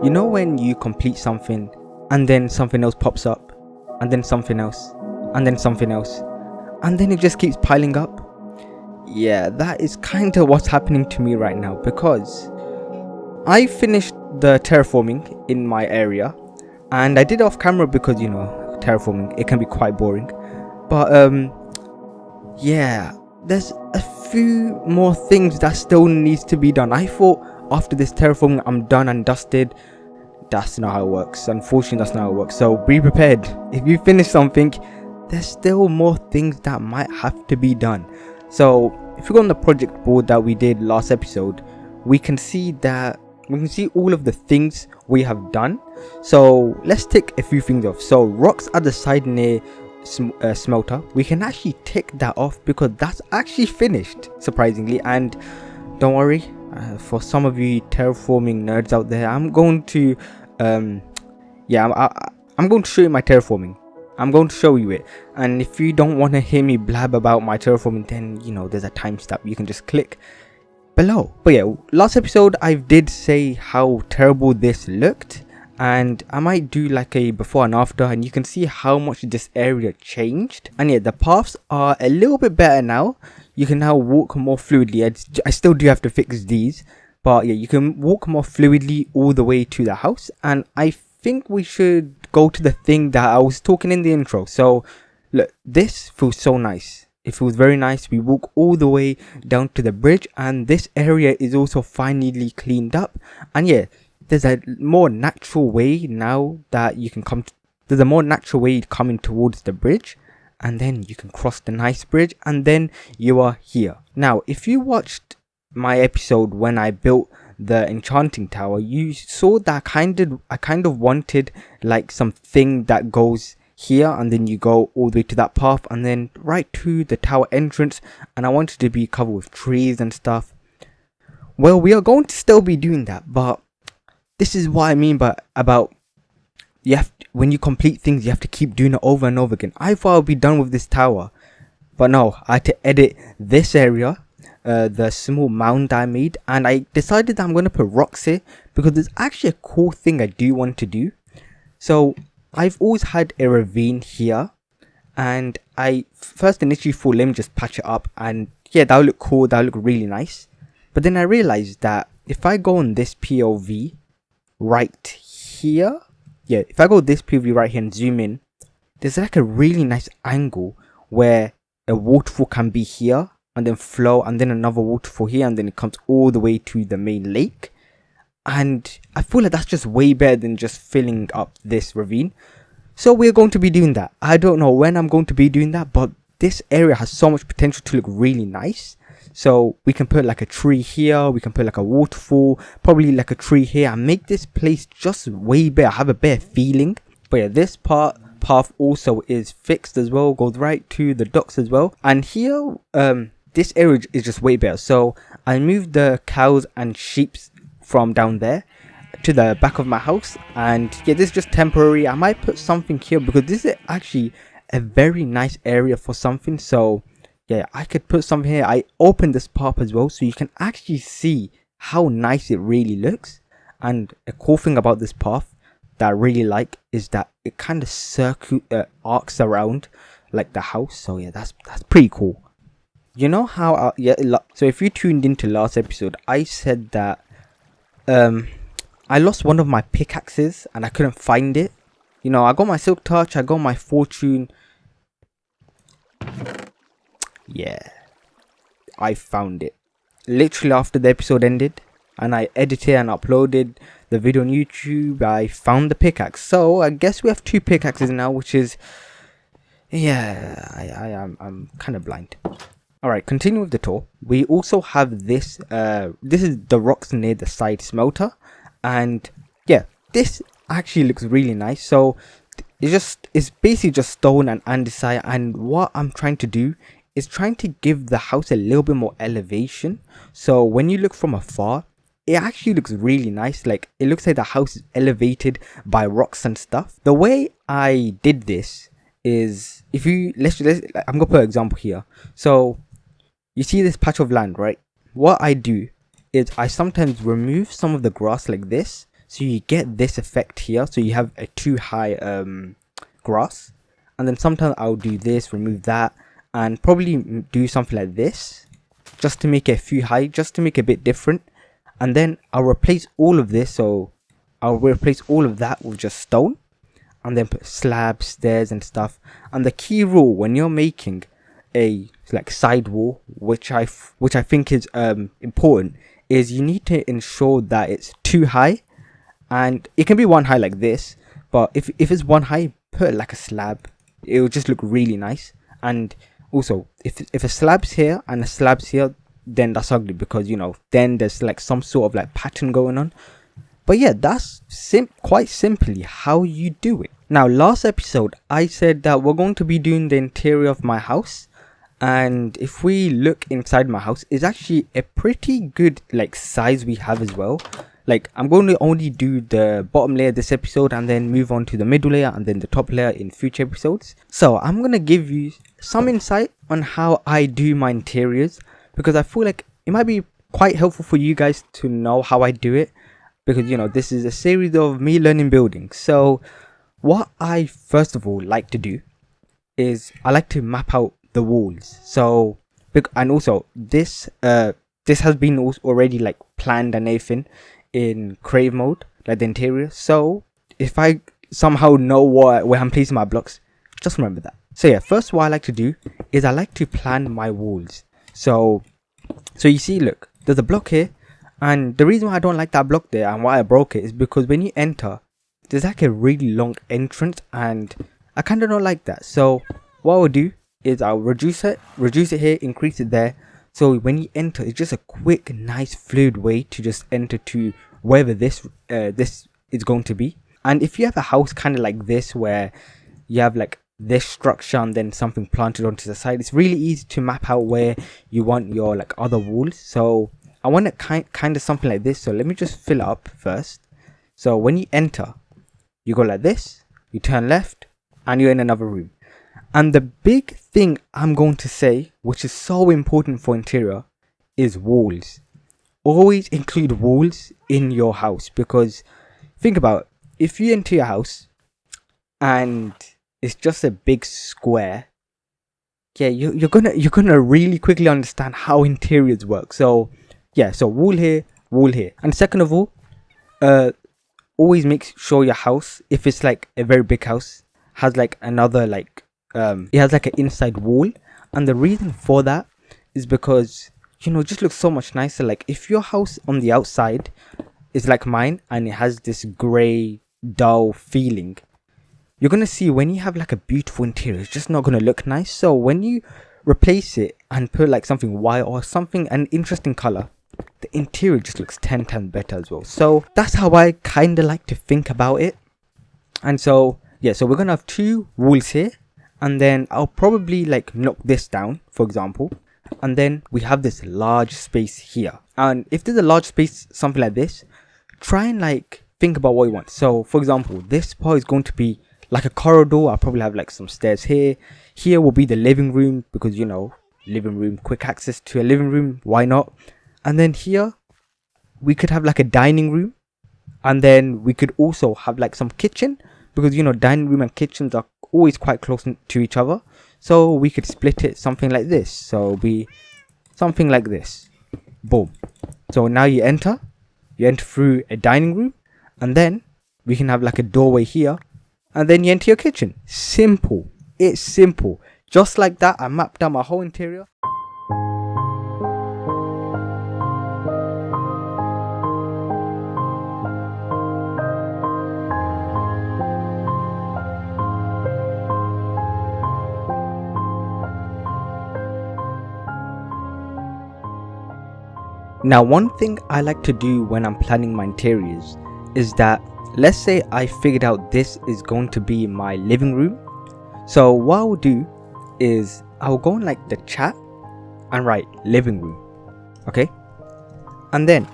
You know when you complete something and then something else pops up, and then something else, and then something else, and then it just keeps piling up? Yeah, that is kind of what's happening to me right now, because I finished the terraforming in my area, and I did it off camera because, you know, terraforming, it can be quite boring. But yeah, there's a few more things that still needs to be done. I thought after this terraforming I'm done and dusted. That's not how it works. Unfortunately, that's not how it works. So be prepared. If you finish something, there's still more things that might have to be done. So if you go on the project board that we did last episode, we can see all of the things we have done. So let's tick a few things off. So rocks at the side near smelter, we can actually tick that off because that's actually finished, surprisingly. And don't worry, for some of you terraforming nerds out there, I'm going to I'm going to show you my terraforming. I'm going to show you it, and if you don't want to hear me blab about my terraforming, then you know there's a timestamp, you can just click below. But yeah, last episode I did say how terrible this looked, and I might do like a before and after, and you can see how much this area changed. And yeah, the paths are a little bit better now. You can now walk more fluidly. I still do have to fix these, but yeah, you can walk more fluidly all the way to the house. And I think we should go to the thing that I was talking in the intro. So look, this feels so nice. It feels very nice. We walk all the way down to the bridge, and this area is also finally cleaned up. And yeah, there's a more natural way now that you can come. There's a more natural way coming towards the bridge, and then you can cross the nice bridge, and then you are here. Now, if you watched my episode when I built the enchanting tower, you saw that I kind of wanted like something that goes here, and then you go all the way to that path, and then right to the tower entrance, and I wanted to be covered with trees and stuff. Well, we are going to still be doing that, but this is what I mean about when you complete things, you have to keep doing it over and over again. I thought I'd be done with this tower, but no, I had to edit this area, the small mound that I made, and I decided that I'm going to put rocks here because there's actually a cool thing I do want to do. So I've always had a ravine here, and I first initially thought, let me just patch it up, and yeah, that'll look cool, that'll look really nice. But then I realized that if I go on this POV right here, yeah, if I go this POV right here and zoom in, there's like a really nice angle where a waterfall can be here and then flow, and then another waterfall here, and then it comes all the way to the main lake. And I feel like that's just way better than just filling up this ravine. So we're going to be doing that. I don't know when I'm going to be doing that, but this area has so much potential to look really nice. So we can put like a tree here, we can put like a waterfall, probably like a tree here, and make this place just way better, have a better feeling. But yeah, this path also is fixed as well, goes right to the docks as well. And here, this area is just way better. So I moved the cows and sheep from down there to the back of my house, and yeah, this is just temporary. I might put something here because this is actually a very nice area for something. So yeah, I could put something here. I opened this path as well, so you can actually see how nice it really looks. And a cool thing about this path that I really like is that it kind of arcs around like the house. So yeah, that's pretty cool. You know how so if you tuned into last episode, I said that I lost one of my pickaxes and I couldn't find it. You know, I got my silk touch, I got my fortune. Yeah, I found it literally after the episode ended, and I edited and uploaded the video on YouTube. I found the pickaxe, so I guess we have 2 pickaxes now, which is, yeah, I'm kind of blind. Alright, continue with the tour. We also have this, this is the rocks near the side smelter, and yeah, this actually looks really nice. So it's basically just stone and andesite, and what I'm trying to do is trying to give the house a little bit more elevation. So when you look from afar, it actually looks really nice. Like, it looks like the house is elevated by rocks and stuff. The way I did this is, if you I'm gonna put an example here. So you see this patch of land, right? What I do is I sometimes remove some of the grass like this, so you get this effect here. So you have a too high grass, and then sometimes I'll do this, remove that, and probably do something like this just to make it a few high, just to make it a bit different. And then I'll replace all of this, so I'll replace all of that with just stone, and then put slabs, stairs and stuff. And the key rule when you're making a like side wall, which I think is important, is you need to ensure that it's too high. And it can be one high like this, but if it's one high, put like a slab. It will just look really nice. And also, if a slab's here and a slab's here, then that's ugly, because then there's like some sort of like pattern going on. But yeah, that's quite simply how you do it. Now, last episode I said that we're going to be doing the interior of my house, and if we look inside my house, it's actually a pretty good like size we have as well. Like, I'm going to only do the bottom layer this episode and then move on to the middle layer and then the top layer in future episodes. So I'm going to give you some insight on how I do my interiors, because I feel like it might be quite helpful for you guys to know how I do it, because this is a series of me learning building. So what I first of all like to do is I like to map out the walls. So, and also this has been already like planned and everything in creative mode, like the interior. So if I somehow know where I'm placing my blocks, just remember that. So yeah, first what I like to do is I like to plan my walls. So you see, look, there's a block here, and the reason why I don't like that block there and why I broke it is because when you enter, there's like a really long entrance, and I kind of don't like that. So what I'll do is I'll reduce it here, increase it there. So when you enter, it's just a quick, nice, fluid way to just enter to wherever this is going to be. And if you have a house kind of like this, where you have like this structure and then something planted onto the side, it's really easy to map out where you want your like other walls. So I want it kind of something like this. So let me just fill it up first. So when you enter, you go like this, you turn left, and you're in another room. And the big thing I'm going to say, which is so important for interior, is walls. Always include walls in your house, because think about it. If you enter your house and it's just a big square, yeah, you're gonna really quickly understand how interiors work. So yeah, so wall here, and second of all, always make sure your house, if it's like a very big house, has like another like it has like an inside wall. And the reason for that is because it just looks so much nicer. Like if your house on the outside is like mine and it has this grey dull feeling, you're gonna see when you have like a beautiful interior, it's just not gonna look nice. So when you replace it and put like something white or something, an interesting color, the interior just looks 10 times better as well. So that's how I kind of like to think about it. And so yeah, so we're gonna have two walls here, and then I'll probably like knock this down, for example, and then we have this large space here. And if there's a large space, something like this, try and like think about what you want. So for example, this part is going to be like a corridor. I'll probably have like some stairs here. Here will be the living room, because living room, quick access to a living room, why not? And then here we could have like a dining room, and then we could also have like some kitchen, because dining room and kitchens are always quite close to each other. So we could split it something like this. So it'll be something like this. Boom. So now you enter through a dining room, and then we can have like a doorway here, and then you enter your kitchen. Simple. It's simple. Just like that, I mapped out my whole interior. Now, one thing I like to do when I'm planning my interiors is that, let's say I figured out this is going to be my living room. So what I'll do is I'll go in like the chat and write living room, okay? And then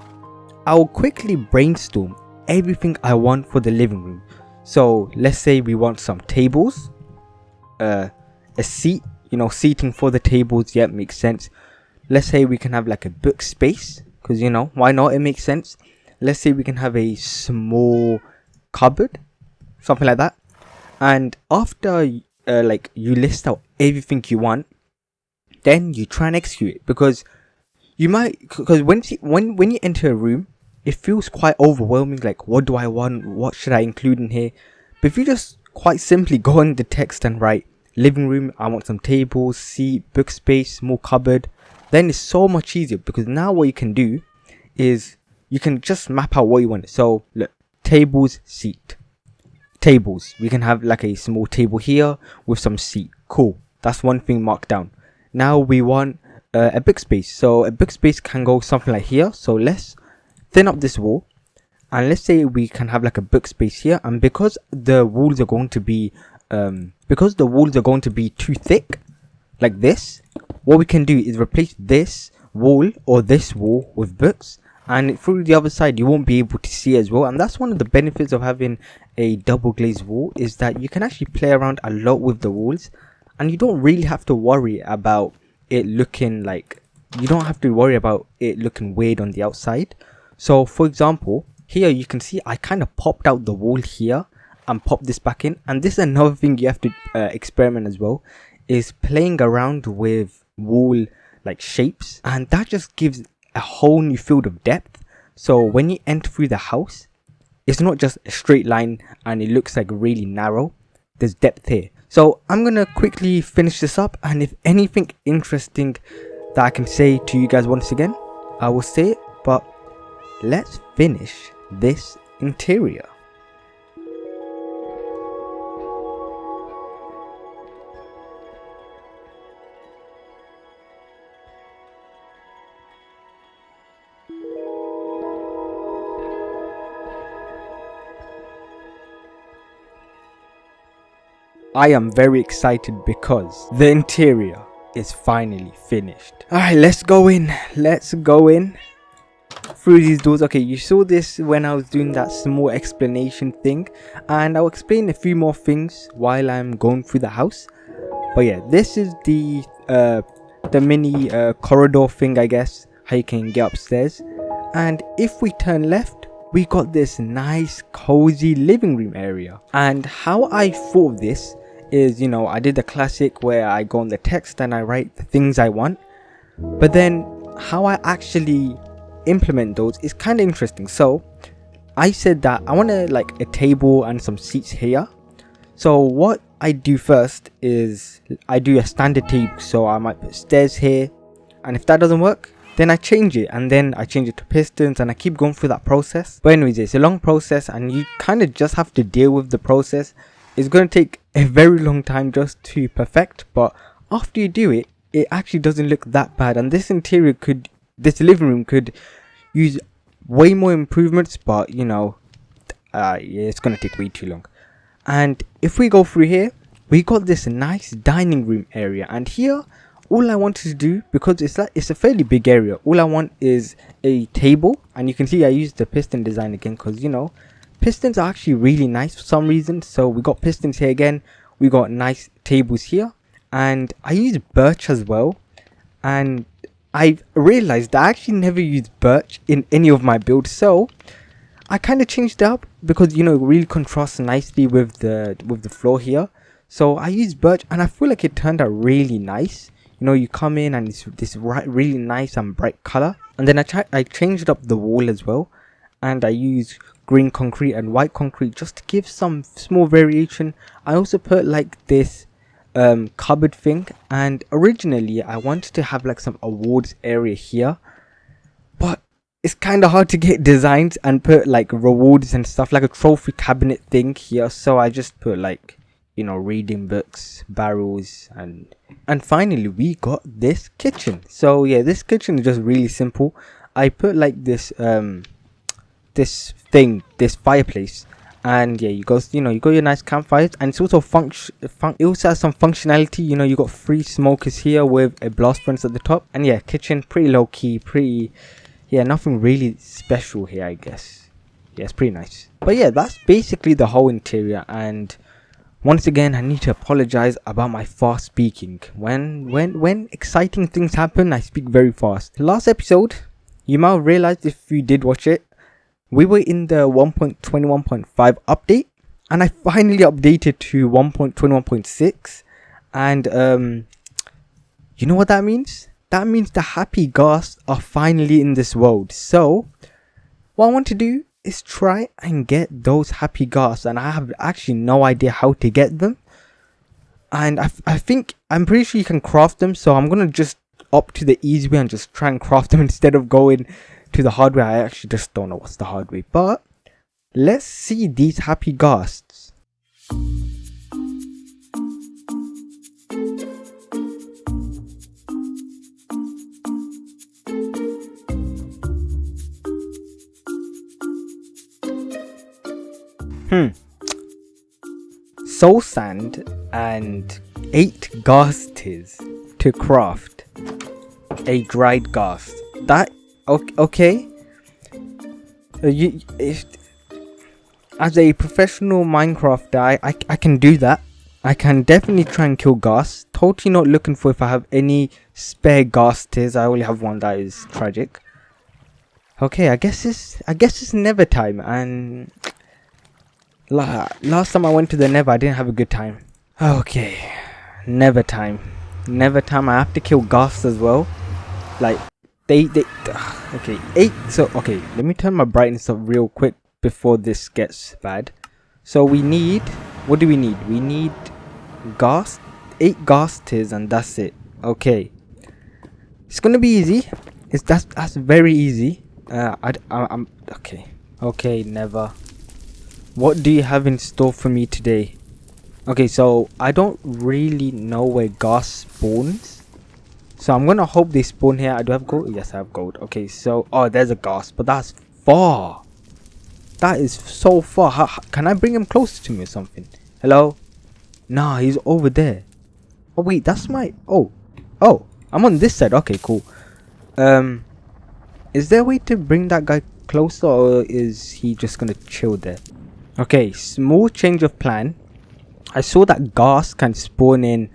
I'll quickly brainstorm everything I want for the living room. So let's say we want some tables, a seat, seating for the tables. Yeah, makes sense. Let's say we can have like a book space, because why not, it makes sense. let's say we can have a small cupboard, something like that. And after like you list out everything you want, then you try and execute it, because you might, because when you enter a room, it feels quite overwhelming, like what do I want, what should I include in here. But if you just quite simply go on the text and write living room, I want some tables, seat, book space, small cupboard, then it's so much easier, because now what you can do is you can just map out what you want. So look, tables, seat, tables, we can have like a small table here with some seat. Cool, that's one thing marked down. Now we want a book space, so a book space can go something like here. So let's thin up this wall, and let's say we can have like a book space here. And because the walls are going to be too thick like this, what we can do is replace this wall or this wall with books, and through the other side you won't be able to see as well. And that's one of the benefits of having a double glazed wall, is that you can actually play around a lot with the walls, and you don't really have to worry about it looking like, you don't have to worry about it looking weird on the outside. So for example, here you can see I kind of popped out the wall here and popped this back in. And this is another thing you have to experiment as well, is playing around with wall like shapes, and that just gives a whole new field of depth. So when you enter through the house, it's not just a straight line and it looks like really narrow, there's depth here. So I'm gonna quickly finish this up, and if anything interesting that I can say to you guys once again, I will say it. But let's finish this interior. I am very excited because the interior is finally finished. Alright, let's go in through these doors. Okay, you saw this when I was doing that small explanation thing, and I'll explain a few more things while I'm going through the house. But yeah, this is the mini corridor thing, I guess, how you can get upstairs. And if we turn left, we got this nice cozy living room area. And how I thought of this is, you know, I did the classic where I go on the text and I write the things I want, but then how I actually implement those is kind of interesting. So I said that I want like a table and some seats here. So what I do first is I do a standard table, so I might put stairs here, and if that doesn't work, then I change it, and then I change it to pistons, and I keep going through that process. But anyways, it's a long process and you kind of just have to deal with the process. It's going to take a very long time just to perfect, but after you do it, it actually doesn't look that bad. And this living room could use way more improvements, but you know, yeah, it's going to take way too long. And if we go through here, we got this nice dining room area, and here all I wanted to do, because it's a fairly big area, all I want is a table. And you can see I used the piston design again, because you know, pistons are actually really nice for some reason. So we got pistons here again, we got nice tables here, and I use birch as well. And I realized I actually never used birch in any of my builds, so I kind of changed it up, because you know, it really contrasts nicely with the floor here. So I used birch, and I feel like it turned out really nice. You know, you come in and it's this really nice and bright color. And then I changed up the wall as well, and I used green concrete and white concrete just to give some small variation. I also put like this cupboard thing, and originally I wanted to have like some awards area here, but it's kind of hard to get designs and put like rewards and stuff, like a trophy cabinet thing here. So I just put like, you know, reading books, barrels, and finally we got this kitchen. So yeah, this kitchen is just really simple. I put like this this fireplace, and yeah, you got your nice campfires, and it's also it also has some functionality. You know, you got 3 smokers here with a blast furnace at the top. And yeah, kitchen pretty low key, nothing really special here, I guess. Yeah, it's pretty nice. But yeah, that's basically the whole interior. And once again, I need to apologize about my fast speaking. When exciting things happen, I speak very fast. Last episode, you might have realized if you did watch it, We were in the 1.21.5 update, and I finally updated to 1.21.6, and you know what that means? That means the happy ghasts are finally in this world. So what I want to do is try and get those happy ghasts, and I have actually no idea how to get them. And I think I'm pretty sure you can craft them, so I'm gonna just opt to the easy way and just try and craft them instead of going to the hard way. I actually just don't know what's the hard way, but let's see these happy ghasts. Soul sand and 8 ghasts to craft a dried ghast. That okay. As a professional Minecrafter, I can do that. I can definitely try and kill ghasts. Totally not looking for if I have any spare ghasts. I only have one that is tragic. Okay, I guess it's Nether time, and last time I went to the Nether, I didn't have a good time. Okay, Nether time. Nether time. I have to kill ghasts as well. Like they okay, 8. So okay, let me turn my brightness up real quick before this gets bad. So we need, what do we need? We need ghast, 8 ghasts, and that's it. Okay, it's gonna be easy. That's very easy. I'm okay. Never. What do you have in store for me today? Okay, so I don't really know where ghast spawns, so I'm gonna hope they spawn here. Do I have gold? Yes, I have gold. Okay, so there's a ghast, but that's far. That is so far. Can I bring him closer to me or something? Hello? Nah, he's over there. Oh wait, that's my oh I'm on this side. Okay, cool. Is there a way to bring that guy closer, or is he just gonna chill there? Okay, small change of plan. I saw that ghast can spawn in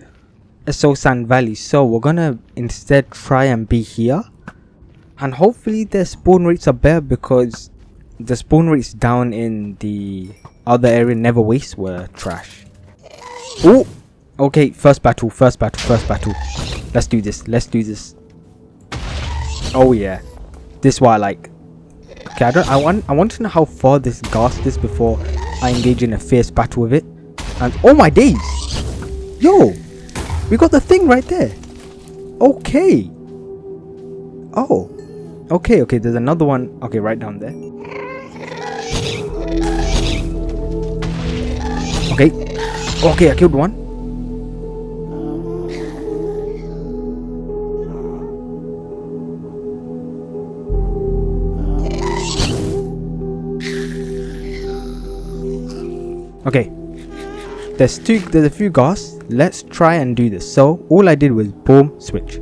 a Soul Sand Valley, so we're gonna instead try and be here, and hopefully their spawn rates are better, because the spawn rates down in the other area, Never Waste, were trash. Oh, okay, first battle. Let's do this. Oh yeah, this is what I like. Okay, I want to know how far this ghast is before I engage in a fierce battle with it. And oh my days, yo, we got the thing right there. Okay. Oh, okay. There's another one. Okay, right down there. Okay, I killed one. Okay, there's a few ghasts. Let's try and do this. So all I did was boom, switch.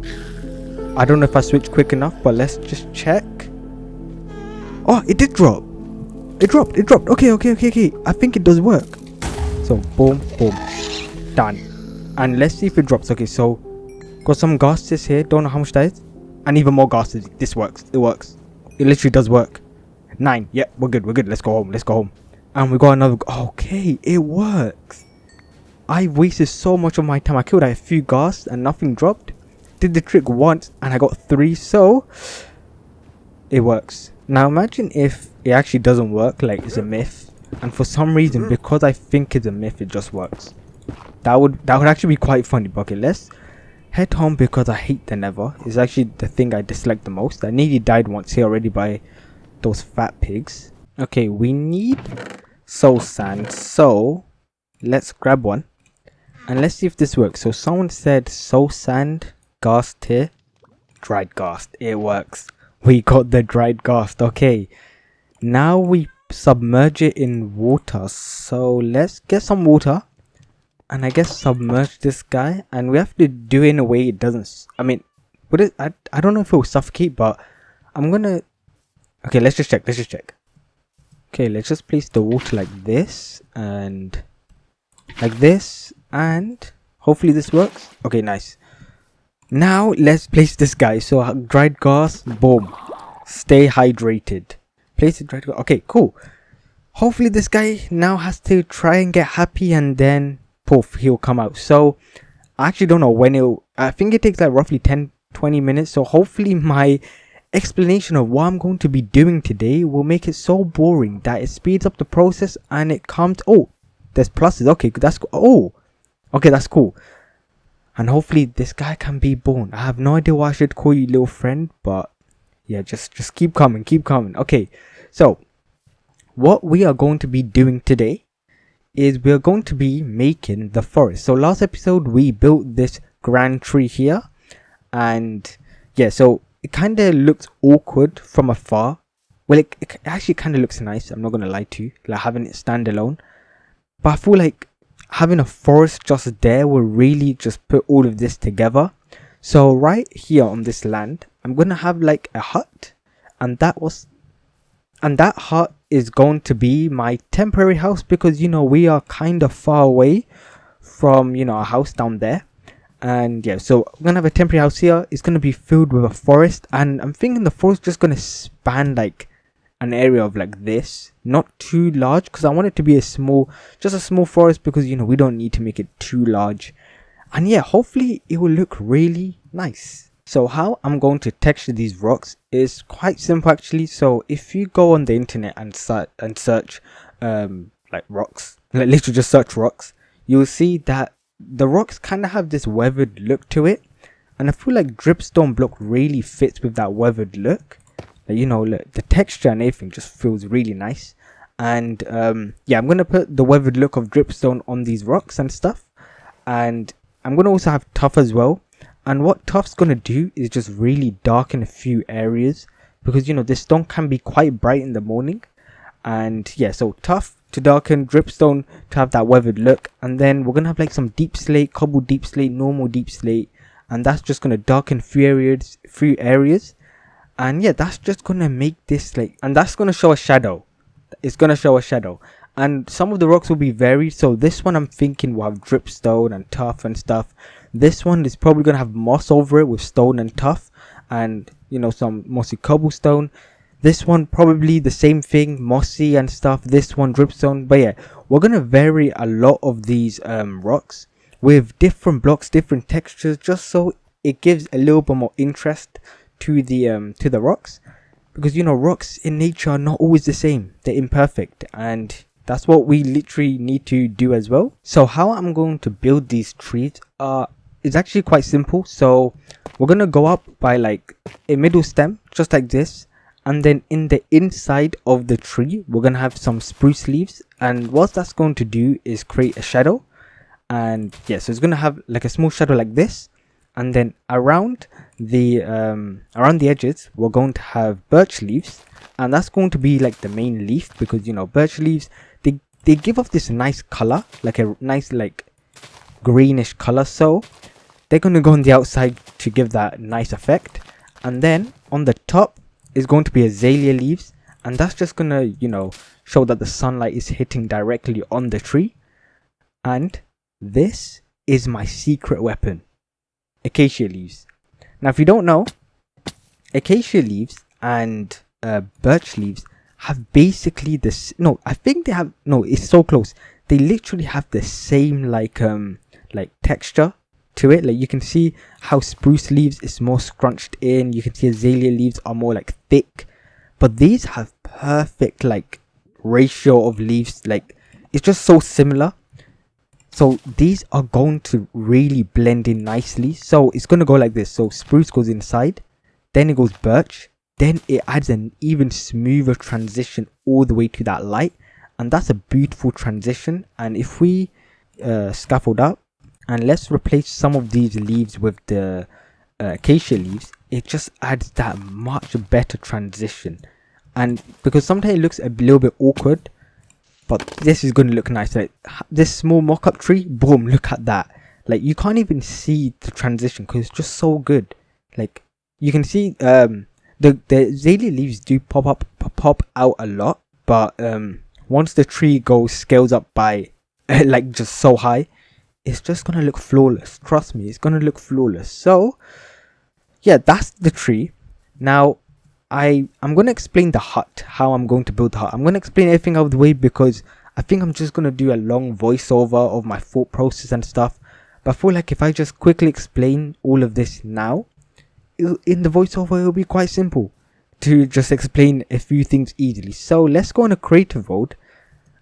I don't know if I switched quick enough, but let's just check. Oh, it did drop. It dropped. Okay. I think it does work. So boom, done. And let's see if it drops. Okay, so got some ghasts here. Don't know how much that is. And even more ghasts. This works. It works. It literally does work. 9. Yeah, we're good. Let's go home. And we got another. Okay, it works. I wasted so much of my time. I killed a few ghasts and nothing dropped. Did the trick once and I got 3, so it works. Now imagine if it actually doesn't work, like it's a myth, and for some reason, because I think it's a myth, it just works. That would actually be quite funny. But okay, let's head home, because I hate the Nether. It's actually the thing I dislike the most. I nearly died once here already by those fat pigs. Okay, we need soul sand, so let's grab one and let's see if this works. So someone said soul sand, ghast here, dried ghast. It works. We got the dried ghast. Okay, now we submerge it in water. So let's get some water and I guess submerge this guy, and we have to do it in a way it doesn't, I mean, would it, I don't know if it will suffocate, but I'm gonna, okay, let's just check. Okay, let's just place the water like this and like this, and hopefully this works. Okay, nice. Now let's place this guy. So dried ghast, boom. Stay hydrated. Place it right. Okay, cool. Hopefully this guy now has to try and get happy, and then poof, he'll come out. So I actually don't know when it'll. I think it takes like roughly 10-20 minutes. So hopefully my explanation of what I'm going to be doing today will make it so boring that it speeds up the process and it comes. Oh, there's pluses. Okay, that's cool. Oh, okay, that's cool. And hopefully this guy can be born. I have no idea why I should call you little friend, but yeah, just keep coming, keep coming. Okay, so what we are going to be doing today is we're going to be making the forest. So last episode we built this grand tree here, and yeah, so it kind of looks awkward from afar. Well, it actually kind of looks nice, I'm not gonna lie to you, like having it stand alone. But I feel like having a forest just there will really just put all of this together. So right here on this land, I'm gonna have like a hut, and that hut is going to be my temporary house, because you know we are kind of far away from, you know, a house down there. And yeah, so I'm gonna have a temporary house here. It's gonna be filled with a forest, and I'm thinking the forest just gonna span like an area of like this, not too large, because I want it to be just a small forest, because you know we don't need to make it too large. And yeah, hopefully it will look really nice. So how I'm going to texture these rocks is quite simple actually. So if you go on the internet and search like rocks, like literally just search rocks, you'll see that the rocks kind of have this weathered look to it, and I feel like dripstone block really fits with that weathered look. Like, you know, look, the texture and everything just feels really nice. And yeah, I'm gonna put the weathered look of dripstone on these rocks and stuff, and I'm gonna also have tuff as well. And what tuff's gonna do is just really darken a few areas, because you know this stone can be quite bright in the morning. And yeah, so tuff to darken, dripstone to have that weathered look, and then we're gonna have like some deep slate, cobbled deep slate, normal deep slate, and that's just gonna darken few areas. And yeah, that's just gonna make this like, and that's gonna show a shadow. It's gonna show a shadow, and some of the rocks will be varied. So this one I'm thinking will have dripstone and tuff and stuff. This one is probably gonna have moss over it with stone and tuff, and you know, some mossy cobblestone. This one probably the same thing, mossy and stuff. This one dripstone. But yeah, we're gonna vary a lot of these rocks with different blocks, different textures, just so it gives a little bit more interest to the rocks, because you know rocks in nature are not always the same, they're imperfect, and that's what we literally need to do as well. So how I'm going to build these trees is actually quite simple. So we're gonna go up by like a middle stem, just like this, and then in the inside of the tree we're gonna have some spruce leaves, and what that's going to do is create a shadow. And yeah, so it's gonna have like a small shadow like this, and then around the edges we're going to have birch leaves, and that's going to be like the main leaf, because you know birch leaves, they give off this nice color, like a nice like greenish color, so they're going to go on the outside to give that nice effect. And then on the top is going to be azalea leaves, and that's just gonna, you know, show that the sunlight is hitting directly on the tree. And this is my secret weapon, acacia leaves. Now if you don't know, acacia leaves and birch leaves have basically this, no, I think they have, no, it's so close, they literally have the same like texture to it. Like you can see how spruce leaves is more scrunched in, you can see azalea leaves are more like thick, but these have perfect like ratio of leaves, like it's just so similar. So these are going to really blend in nicely. So it's going to go like this. So spruce goes inside, then it goes birch, then it adds an even smoother transition all the way to that light, and that's a beautiful transition. And if we scaffold up and let's replace some of these leaves with the acacia leaves, it just adds that much better transition. And because sometimes it looks a little bit awkward, but this is going to look nice. Like this small mock-up tree, boom, look at that. Like you can't even see the transition because it's just so good. Like you can see the azalea leaves do pop out a lot, but once the tree scales up by like just so high, it's just gonna look flawless. Trust me, it's gonna look flawless. So yeah, that's the tree. Now I'm going to explain the hut, how I'm going to build the hut. I'm going to explain everything out of the way because I think I'm just going to do a long voiceover of my thought process and stuff. But I feel like if I just quickly explain all of this now, in the voiceover, it'll be quite simple to just explain a few things easily. So let's go on a creative mode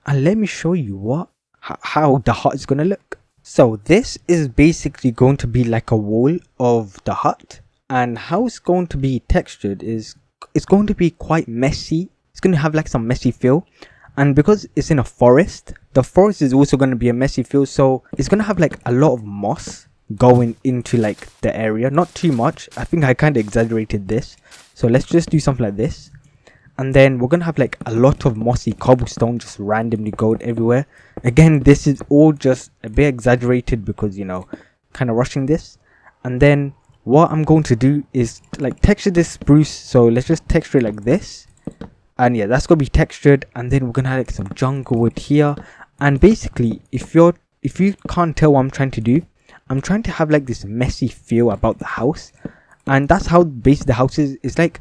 and let me show you how the hut is going to look. So this is basically going to be like a wall of the hut, and how it's going to be textured is it's going to be quite messy. It's going to have like some messy feel, and because it's in a forest, the forest is also going to be a messy feel, so it's going to have like a lot of moss going into like the area. Not too much, I think I kind of exaggerated this, so let's just do something like this. And then we're going to have like a lot of mossy cobblestone just randomly going everywhere. Again, this is all just a bit exaggerated because, you know, kind of rushing this. And then what I'm going to do is like texture this spruce. So let's just texture it like this. And yeah, that's going to be textured. And then we're going to have like some jungle wood here. And basically, if you can't tell what I'm trying to do, I'm trying to have like this messy feel about the house. And that's how basically the house is. It's like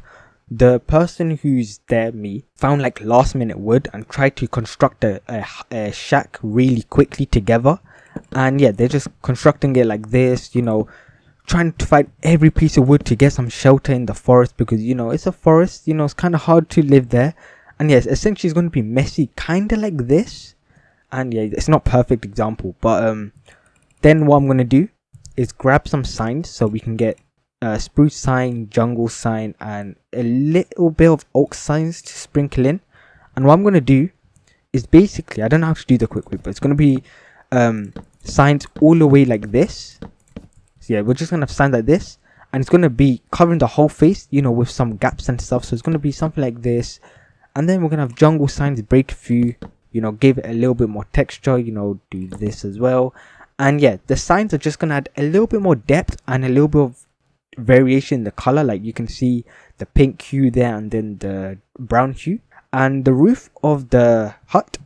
the person who's there, me, found like last minute wood and tried to construct a shack really quickly together. And yeah, they're just constructing it like this, you know, trying to find every piece of wood to get some shelter in the forest because, you know, it's a forest, you know, it's kind of hard to live there. And yes, essentially it's going to be messy, kind of like this. And yeah, it's not perfect example, but then what I'm going to do is grab some signs so we can get spruce sign, jungle sign, and a little bit of oak signs to sprinkle in. And what I'm going to do is basically, I don't know how to do the quick whip, but it's going to be signs all the way like this. So yeah, we're just going to have signs like this, and it's going to be covering the whole face, you know, with some gaps and stuff. So it's going to be something like this. And then we're going to have jungle signs break through, you know, give it a little bit more texture, you know, do this as well. And yeah, the signs are just going to add a little bit more depth and a little bit of variation in the color. Like you can see the pink hue there and then the brown hue. And the roof of the hut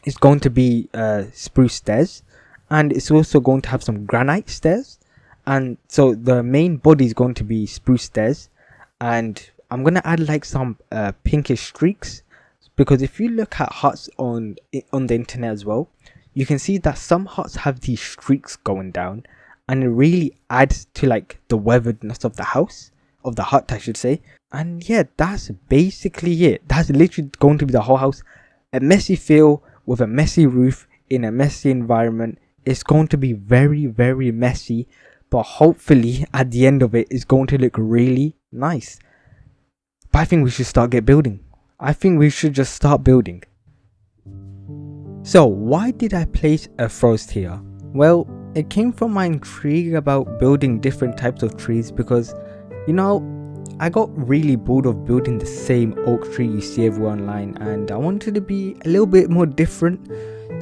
is going to be spruce stairs, and it's also going to have some granite stairs. And so the main body is going to be spruce stairs, and I'm going to add like some pinkish streaks, because if you look at huts on the internet as well, you can see that some huts have these streaks going down, and it really adds to like the weatheredness of the house, of the hut I should say. And yeah, that's basically it. That's literally going to be the whole house. A messy feel with a messy roof in a messy environment. It's going to be very, very messy, but hopefully at the end of it, it's going to look really nice. But I think we should start building. I think we should just start building. So why did I place a forest here? Well, it came from my intrigue about building different types of trees, because, you know, I got really bored of building the same oak tree you see everywhere online, and I wanted to be a little bit more different.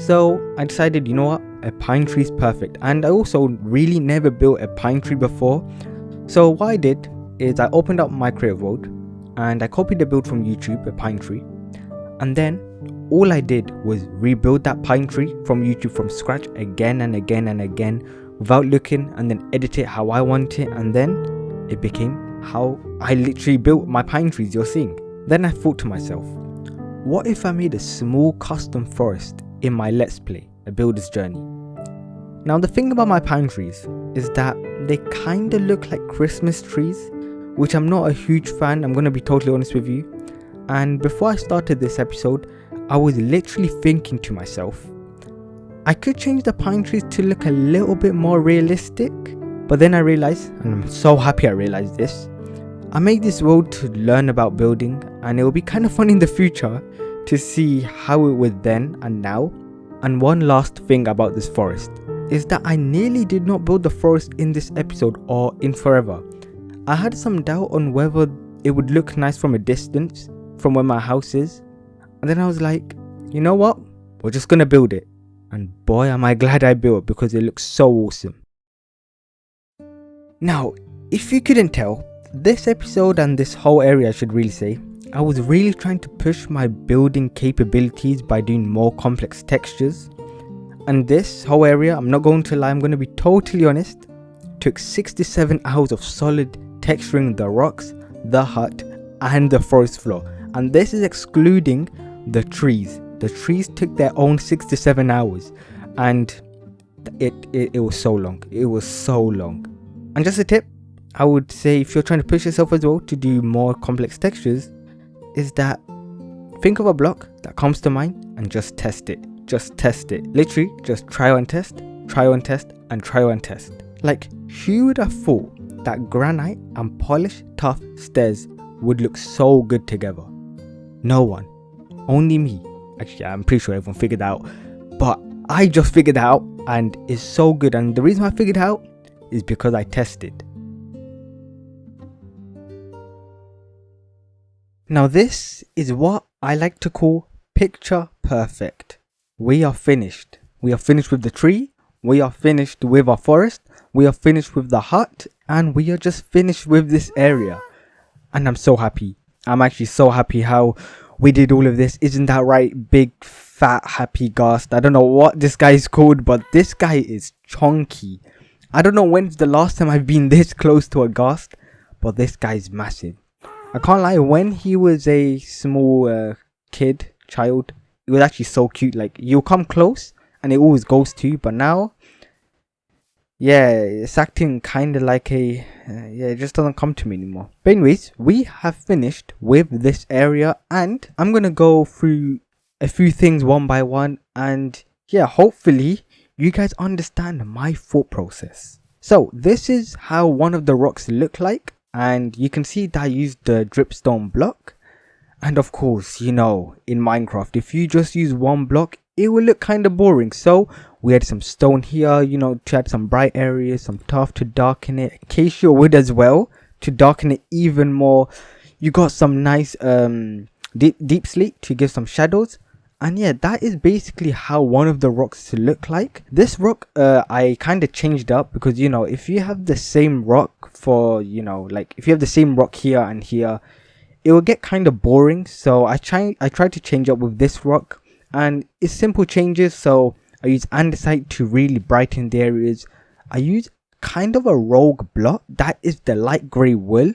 So I decided, you know what, a pine tree is perfect. And I also really never built a pine tree before. So what I did is I opened up my creative mode and I copied the build from YouTube, a pine tree. And then all I did was rebuild that pine tree from YouTube from scratch again and again and again without looking, and then edit it how I want it, and then it became how I literally built my pine trees you're seeing. Then I thought to myself, what if I made a small custom forest in my Let's Play, a builder's journey? Now the thing about my pine trees is that they kinda look like Christmas trees, which I'm not a huge fan, I'm gonna be totally honest with you. And before I started this episode, I was literally thinking to myself, I could change the pine trees to look a little bit more realistic. But then I realized, and I'm so happy I realized this, I made this world to learn about building, and it will be kind of fun in the future to see how it was then and now. And one last thing about this forest is that I nearly did not build the forest in this episode or in forever. I had some doubt on whether it would look nice from a distance, from where my house is. And then I was like, you know what? We're just gonna build it. And boy, am I glad I built it, because it looks so awesome. Now, if you couldn't tell, this episode and this whole area, I should really say, I was really trying to push my building capabilities by doing more complex textures. And this whole area, I'm not going to lie, I'm going to be totally honest, took 67 hours of solid texturing the rocks, the hut, and the forest floor. And this is excluding the trees. The trees took their own 6 to 7 hours, and it was so long. It was so long. And just a tip, I would say if you're trying to push yourself as well to do more complex textures, is that think of a block that comes to mind and just test it. Just test it. Literally, just try and test, try and test, and try and test. Like, who would have thought that granite and polished tough stairs would look so good together? No one. Only me. Actually, I'm pretty sure everyone figured out, but I just figured out, and it's so good. And the reason I figured out is because I tested. Now this is what I like to call picture perfect. We are finished. We are finished with the tree. We are finished with our forest. We are finished with the hut. And we are just finished with this area. And I'm so happy. I'm actually so happy how we did all of this. Isn't that right? Big, fat, happy Ghast. I don't know what this guy is called, but this guy is chunky. I don't know when's the last time I've been this close to a Ghast, but this guy is massive. I can't lie, when he was a small child, it was actually so cute. Like, you come close and it always goes to you, but now, yeah, it's acting kind of like it just doesn't come to me anymore. But anyways, we have finished with this area, and I'm going to go through a few things one by one, and yeah, hopefully you guys understand my thought process. So this is how one of the rocks look like. And you can see that I used the dripstone block. And of course, you know, in Minecraft, if you just use one block, it will look kind of boring. So we had some stone here, you know, to add some bright areas, some turf to darken it, acacia wood as well to darken it even more. You got some nice deep slate to give some shadows. And yeah, that is basically how one of the rocks look like. This rock, I kind of changed up because, you know, if you have the same rock for, you know, like if you have the same rock here and here, it will get kind of boring. So I tried to change up with this rock, and it's simple changes. So I use andesite to really brighten the areas. I use kind of a rogue block, that is the light grey wool.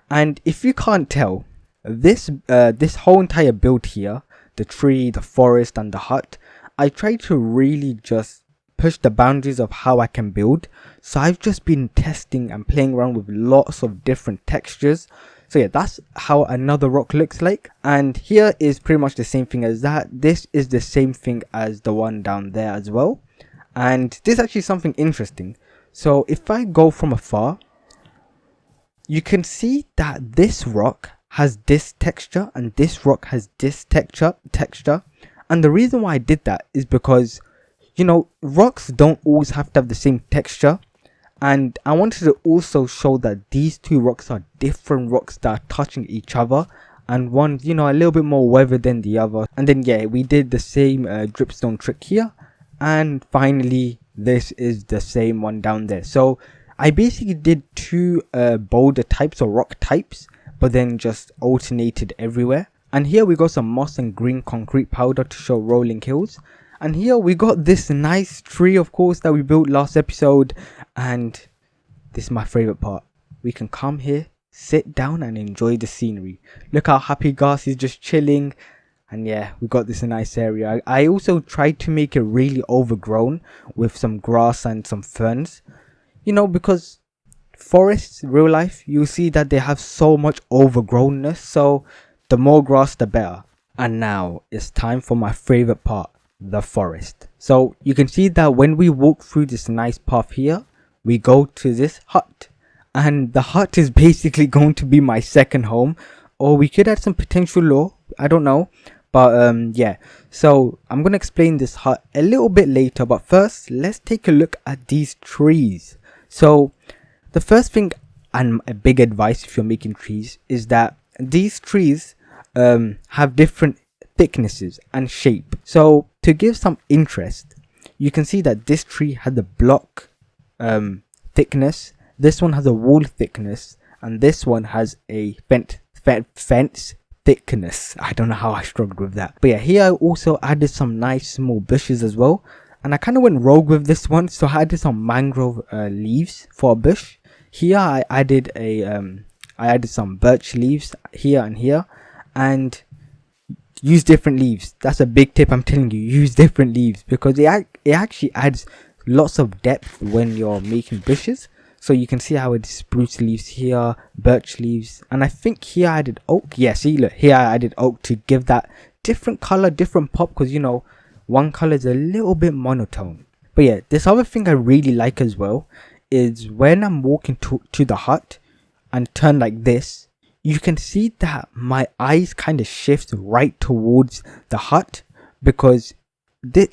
And if you can't tell, this whole entire build here, the tree, the forest, and the hut, I try to really just push the boundaries of how I can build. So I've just been testing and playing around with lots of different textures. So yeah, that's how another rock looks like. And here is pretty much the same thing as that. This is the same thing as the one down there as well. And this is actually something interesting. So if I go from afar, you can see that this rock has this texture and this rock has this texture. And the reason why I did that is because, you know, rocks don't always have to have the same texture. And I wanted to also show that these two rocks are different rocks that are touching each other, and one, you know, a little bit more weathered than the other. And then yeah, we did the same dripstone trick here, and finally this is the same one down there. So I basically did two boulder types or rock types, but then just alternated everywhere. And here we got some moss and green concrete powder to show rolling hills. And here we got this nice tree, of course, that we built last episode. And this is my favorite part. We can come here, sit down and enjoy the scenery. Look how happy Ghast is just chilling. And yeah, we got this nice area. I also tried to make it really overgrown with some grass and some ferns. You know, because forests, real life, you see that they have so much overgrownness. So the more grass, the better. And now it's time for my favorite part, the forest. So you can see that when we walk through this nice path here, we go to this hut. And the hut is basically going to be my second home. Or we could add some potential lore, I don't know. But yeah, so I'm going to explain this hut a little bit later. But first, let's take a look at these trees. So the first thing, and a big advice if you're making trees, is that these trees have different thicknesses and shape. So to give some interest, you can see that this tree had the block thickness, this one has a wall thickness, and this one has a fence thickness. I don't know how I struggled with that. But yeah, here I also added some nice small bushes as well. And I kind of went rogue with this one, so I added some mangrove leaves for a bush. Here I added a I added some birch leaves here and here, and use different leaves. That's a big tip, I'm telling you. Use different leaves because it actually adds lots of depth when you're making bushes. So you can see how it's spruce leaves here, birch leaves, and I think here I added oak. Yeah, see, look, here I added oak to give that different color, different pop, because you know, one color is a little bit monotone. But yeah, this other thing I really like as well is when I'm walking to the hut and turn like this, you can see that my eyes kind of shift right towards the hut, because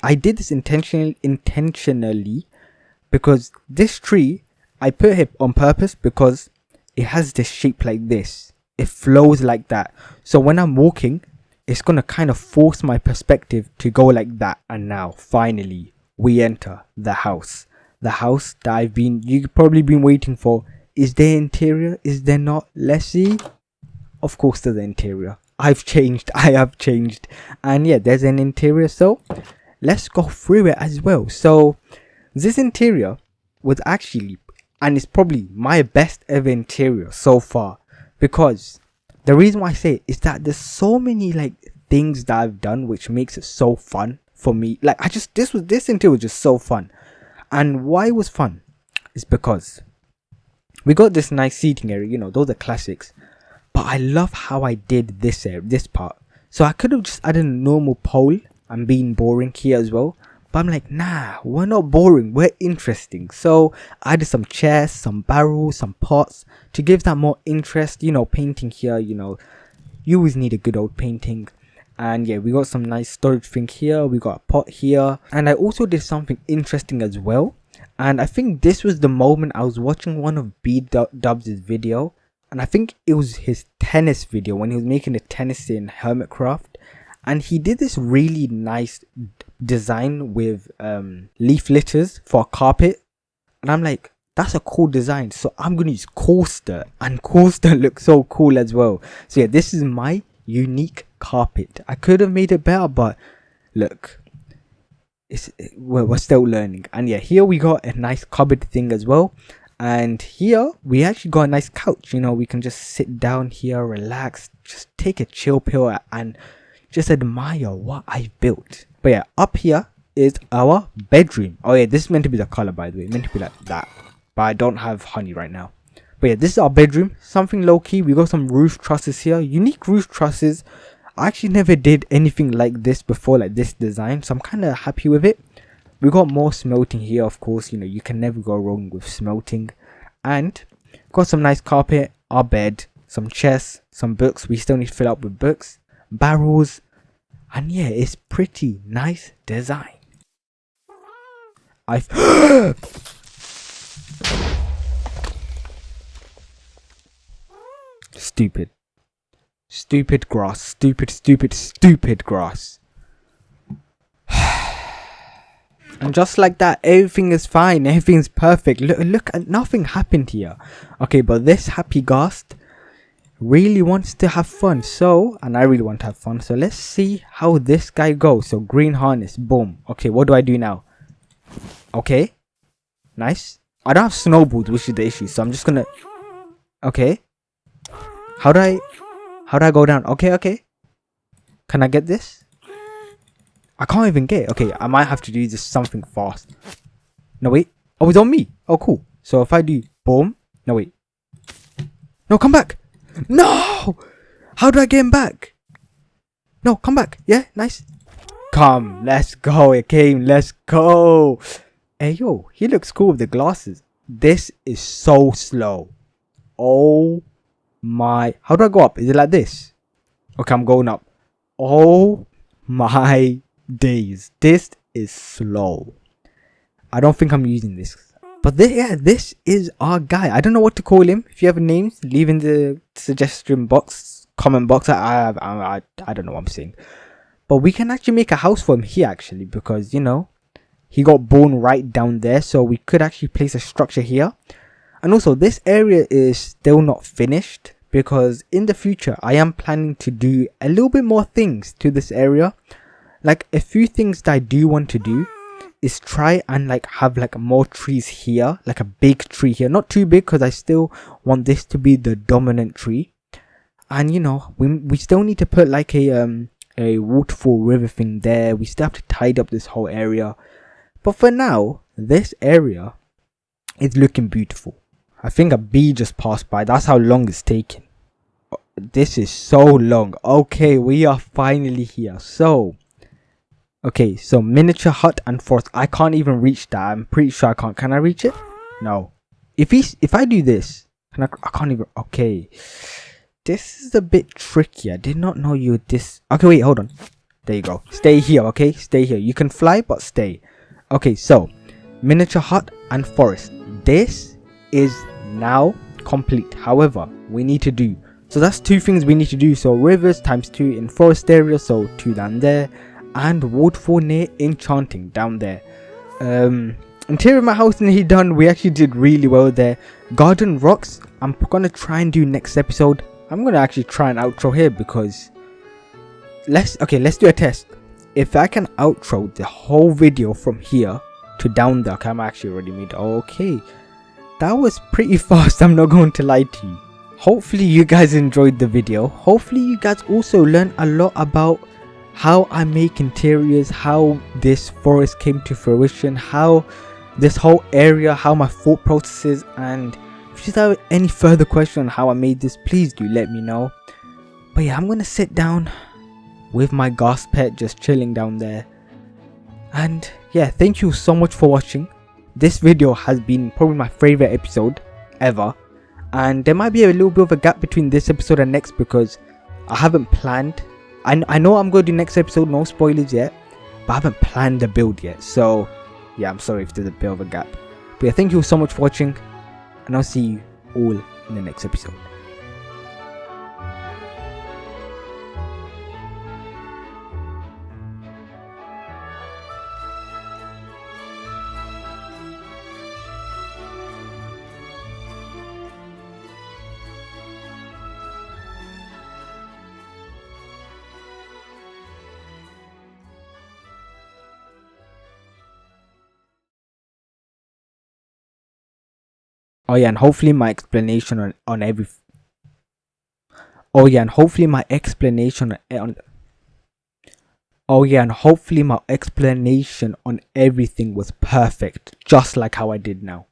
I did this intentionally, because this tree, I put it on purpose because it has this shape like this. It flows like that. So when I'm walking, it's going to kind of force my perspective to go like that. And now, finally, we enter the house. The house that you've probably been waiting for. Is there interior? Is there not? Let's see. Of course there's an interior. I've changed. I have changed. And yeah, there's an interior. So let's go through it as well. So this interior was actually, and it's probably my best ever interior so far, because the reason why I say it is that there's so many like things that I've done which makes it so fun for me. Like this interior was just so fun. And why it was fun is because we got this nice seating area, you know, those are classics. But I love how I did this part. So I could have just added a normal pole and been boring here as well. But I'm like, nah, we're not boring, we're interesting. So I added some chairs, some barrels, some pots to give that more interest. You know, painting here, you know, you always need a good old painting. And yeah, we got some nice storage thing here. We got a pot here. And I also did something interesting as well. And I think this was the moment I was watching one of B-Dubs' video. And I think it was his tennis video when he was making a tennis in Hermitcraft. And he did this really nice design with leaf litters for a carpet. And I'm like, that's a cool design. So I'm going to use coaster. And coaster looks so cool as well. So yeah, this is my unique carpet. I could have made it better, but look, we're still learning. And yeah, here we got a nice cupboard thing as well. And here we actually got a nice couch. You know, we can just sit down here, relax, just take a chill pill and just admire what I've built. But yeah, up here is our bedroom. Oh yeah, this is meant to be the color, by the way. It's meant to be like that. But I don't have honey right now. But yeah, this is our bedroom. Something low key. We got some roof trusses here. Unique roof trusses. I actually never did anything like this before, like this design. So I'm kind of happy with it. We got more smelting here, of course. You know, you can never go wrong with smelting. And got some nice carpet, our bed, some chests, some books. We still need to fill up with books, barrels. And yeah, it's pretty nice design. Stupid grass. Stupid grass. And just like that, everything is fine. Everything's perfect. Look, nothing happened here. Okay, but this happy Ghast really wants to have fun. So, and I really want to have fun. So let's see how this guy goes. So green harness, boom. Okay, what do I do now? Okay, nice. I don't have snowballs, which is the issue. So I'm just gonna. Okay. How do I go down? Okay. Can I get this? I can't even get it. Okay, I might have to do this something fast. No, wait. Oh, it's on me. Oh, cool. So if I do boom. No, wait. No, come back. No! How do I get him back? No, come back. Yeah, nice. Come, let's go. It came. Let's go. Hey, yo, he looks cool with the glasses. This is so slow. Oh my. How do I go up? Is it like this? Okay, I'm going up. Oh my days, this is slow. I don't think I'm using this, but this is our guy. I don't know what to call him. If you have names, leave in the suggestion box, comment box. I don't know what I'm saying, but we can actually make a house for him here actually, because you know he got born right down there, so we could actually place a structure here. And also this area is still not finished, because in the future I am planning to do a little bit more things to this area. Like a few things that I do want to do is try and like have like more trees here, like a big tree here, not too big because I still want this to be the dominant tree. And you know, we still need to put like a waterfall river thing there. We still have to tidy up this whole area, but for now this area is looking beautiful. I think a bee just passed by. That's how long it's taking. This is so long. Okay, we are finally here. So okay, so miniature hut and forest. I can't even reach that. I'm pretty sure I can't. Can I reach it? No. If I do this, I can't even. Okay, this is a bit tricky. I did not know you would this. Okay, wait, hold on. There you go. Stay here, okay? Stay here. You can fly, but stay. Okay, so miniature hut and forest. This is now complete. However, we need to do. So that's two things we need to do. So rivers times 2 in forest area. So 2 down there. And waterfall near enchanting down there. Interior of my house nearly done. We actually did really well there. Garden rocks, I'm gonna try and do next episode. I'm gonna actually try and outro here because let's do a test. If I can outro the whole video from here to down there. Okay, I'm actually already made. Okay, that was pretty fast, I'm not going to lie to you. Hopefully you guys enjoyed the video. Hopefully you guys also learned a lot about how I make interiors, how this forest came to fruition, how this whole area, how my thought process is. And if you have any further question on how I made this, please do let me know. But yeah, I'm gonna sit down with my Ghast pet just chilling down there. And yeah, thank you so much for watching. This video has been probably my favorite episode ever, and there might be a little bit of a gap between this episode and next because I haven't planned. I know I'm going to do next episode, no spoilers yet, but I haven't planned the build yet. So yeah, I'm sorry if there's a bit of a gap. But yeah, thank you so much for watching, and I'll see you all in the next episode. Oh yeah, and hopefully my explanation on every. Oh yeah, and hopefully my explanation on. Oh yeah, and hopefully my explanation on everything was perfect, just like how I did now.